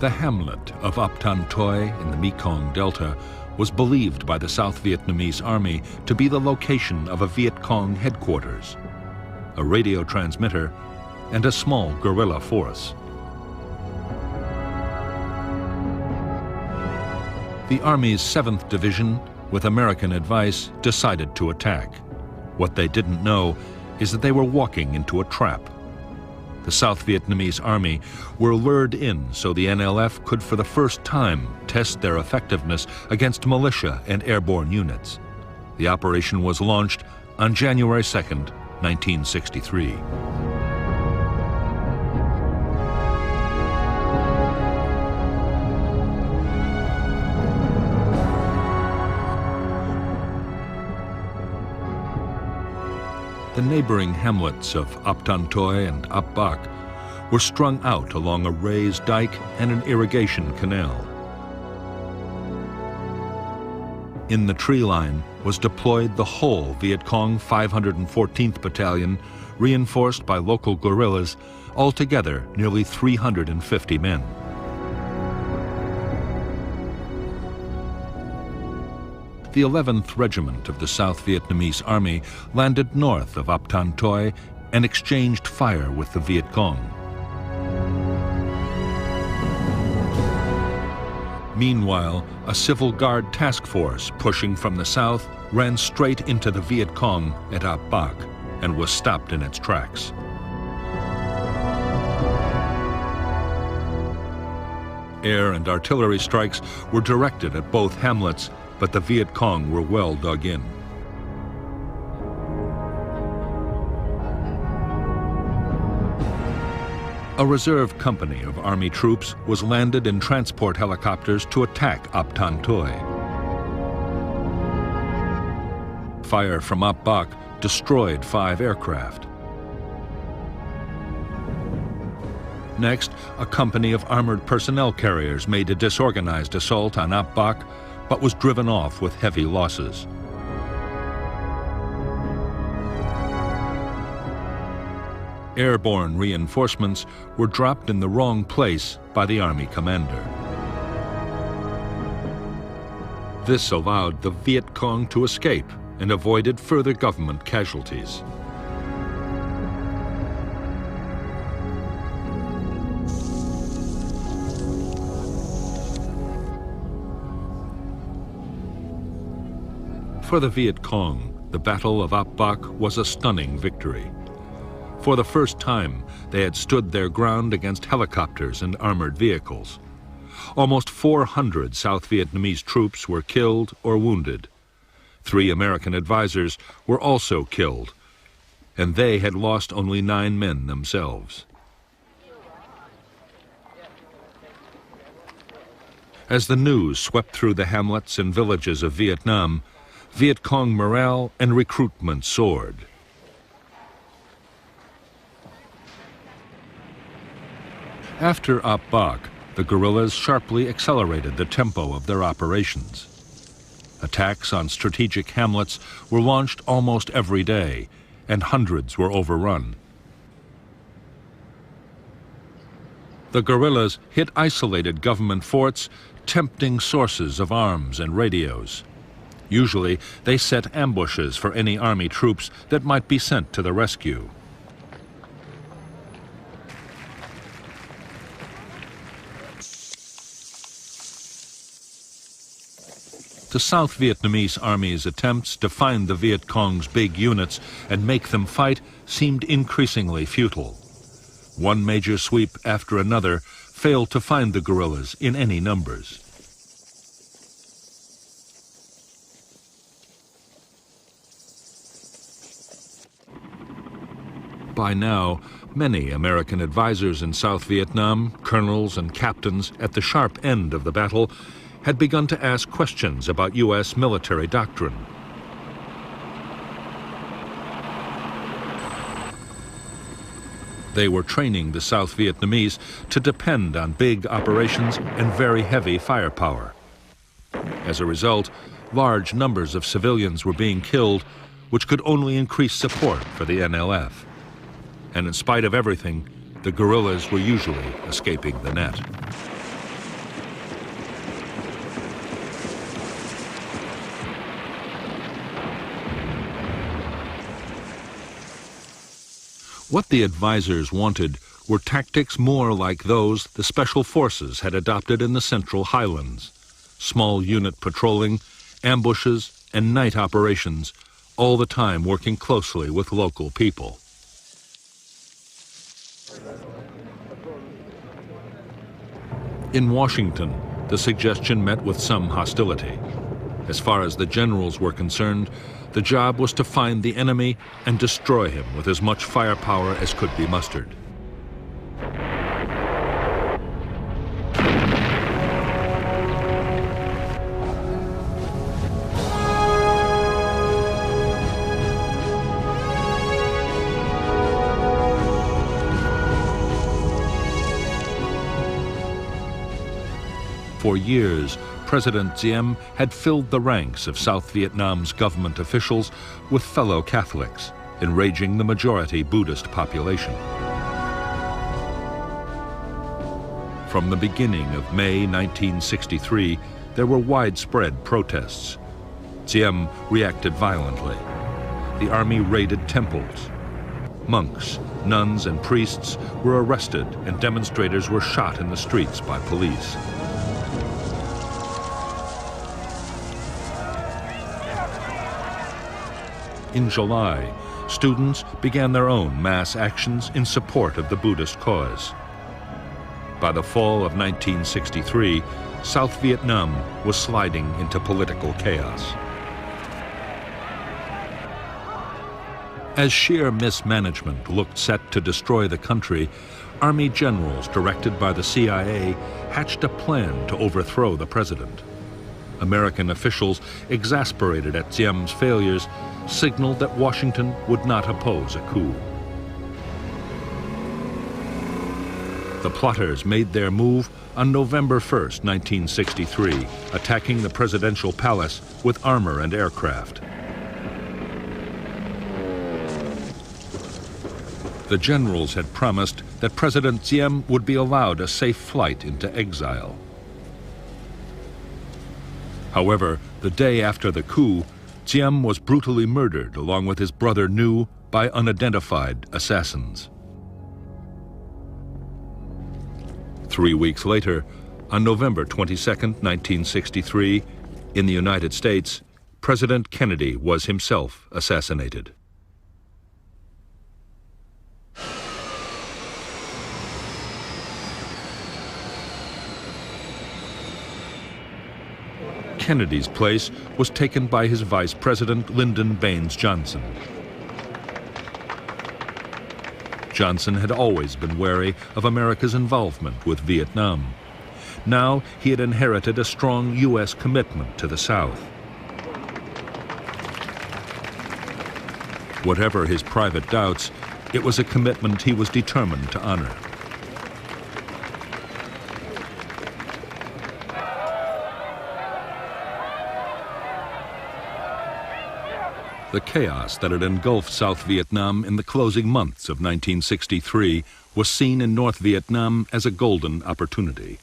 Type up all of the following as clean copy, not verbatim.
The hamlet of Ap Tan Toi in the Mekong Delta was believed by the South Vietnamese Army to be the location of a Viet Cong headquarters, a radio transmitter, and a small guerrilla force. The Army's 7th Division, with American advice, decided to attack. What they didn't know is that they were walking into a trap. The South Vietnamese Army were lured in so the NLF could for the first time test their effectiveness against militia and airborne units. The operation was launched on January 2nd, 1963. The neighboring hamlets of Ap Tan Toi and Ap Bac were strung out along a raised dike and an irrigation canal. In the tree line was deployed the whole Viet Cong 514th Battalion, reinforced by local guerrillas, altogether nearly 350 men. The 11th Regiment of the South Vietnamese Army landed north of Ap Tan Toi and exchanged fire with the Viet Cong. Meanwhile, a civil guard task force pushing from the south ran straight into the Viet Cong at Ap Bac and was stopped in its tracks. Air and artillery strikes were directed at both hamlets, but the Viet Cong were well dug in. A reserve company of Army troops was landed in transport helicopters to attack Ap Tan Toi. Fire from Ap Bac destroyed 5 aircraft. Next, a company of armored personnel carriers made a disorganized assault on Ap Bac, but was driven off with heavy losses. Airborne reinforcements were dropped in the wrong place by the Army commander. This allowed the Viet Cong to escape and avoided further government casualties. For the Viet Cong, the Battle of Ap Bac was a stunning victory. For the first time, they had stood their ground against helicopters and armored vehicles. Almost 400 South Vietnamese troops were killed or wounded. 3 American advisors were also killed, and they had lost only 9 men themselves. As the news swept through the hamlets and villages of Vietnam, Viet Cong morale and recruitment soared. After Ap Bac, the guerrillas sharply accelerated the tempo of their operations. Attacks on strategic hamlets were launched almost every day, and hundreds were overrun. The guerrillas hit isolated government forts, tempting sources of arms and radios. Usually, they set ambushes for any Army troops that might be sent to the rescue. The South Vietnamese Army's attempts to find the Viet Cong's big units and make them fight seemed increasingly futile. One major sweep after another failed to find the guerrillas in any numbers. By now, many American advisors in South Vietnam, colonels and captains at the sharp end of the battle, had begun to ask questions about U.S. military doctrine. They were training the South Vietnamese to depend on big operations and very heavy firepower. As a result, large numbers of civilians were being killed, which could only increase support for the NLF. And in spite of everything, the guerrillas were usually escaping the net. What the advisors wanted were tactics more like those the Special Forces had adopted in the Central Highlands. Small unit patrolling, ambushes, and night operations, all the time working closely with local people. In Washington, the suggestion met with some hostility. As far as the generals were concerned, the job was to find the enemy and destroy him with as much firepower as could be mustered. For years, President Diem had filled the ranks of South Vietnam's government officials with fellow Catholics, enraging the majority Buddhist population. From the beginning of May 1963, there were widespread protests. Diem reacted violently. The army raided temples. Monks, nuns, and priests were arrested, and demonstrators were shot in the streets by police. In July, students began their own mass actions in support of the Buddhist cause. By the fall of 1963, South Vietnam was sliding into political chaos. As sheer mismanagement looked set to destroy the country, Army generals directed by the CIA hatched a plan to overthrow the president. American officials, exasperated at Diem's failures, signaled that Washington would not oppose a coup. The plotters made their move on November 1st, 1963, attacking the presidential palace with armor and aircraft. The generals had promised that President Diem would be allowed a safe flight into exile. However, the day after the coup, Diem was brutally murdered along with his brother Nhu by unidentified assassins. 3 weeks later, on November 22, 1963, in the United States, President Kennedy was himself assassinated. Kennedy's place was taken by his vice president, Lyndon Baines Johnson. Johnson had always been wary of America's involvement with Vietnam. Now he had inherited a strong U.S. commitment to the South. Whatever his private doubts, it was a commitment he was determined to honor. The chaos that had engulfed South Vietnam in the closing months of 1963 was seen in North Vietnam as a golden opportunity.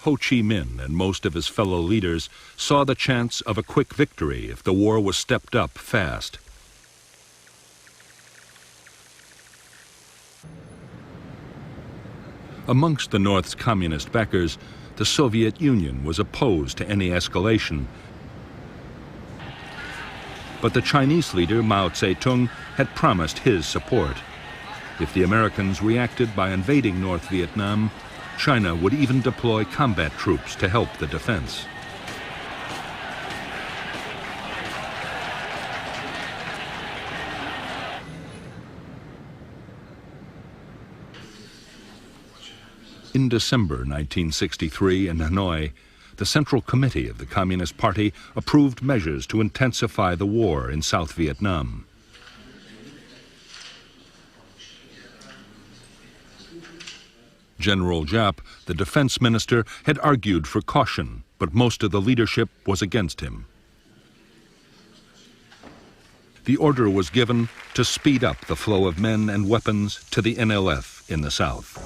Ho Chi Minh and most of his fellow leaders saw the chance of a quick victory if the war was stepped up fast. Amongst the North's communist backers, the Soviet Union was opposed to any escalation. But the Chinese leader, Mao Zedong, had promised his support. If the Americans reacted by invading North Vietnam, China would even deploy combat troops to help the defense. In December 1963 in Hanoi, the Central Committee of the Communist Party approved measures to intensify the war in South Vietnam. General Giap, the defense minister, had argued for caution, but most of the leadership was against him. The order was given to speed up the flow of men and weapons to the NLF in the South.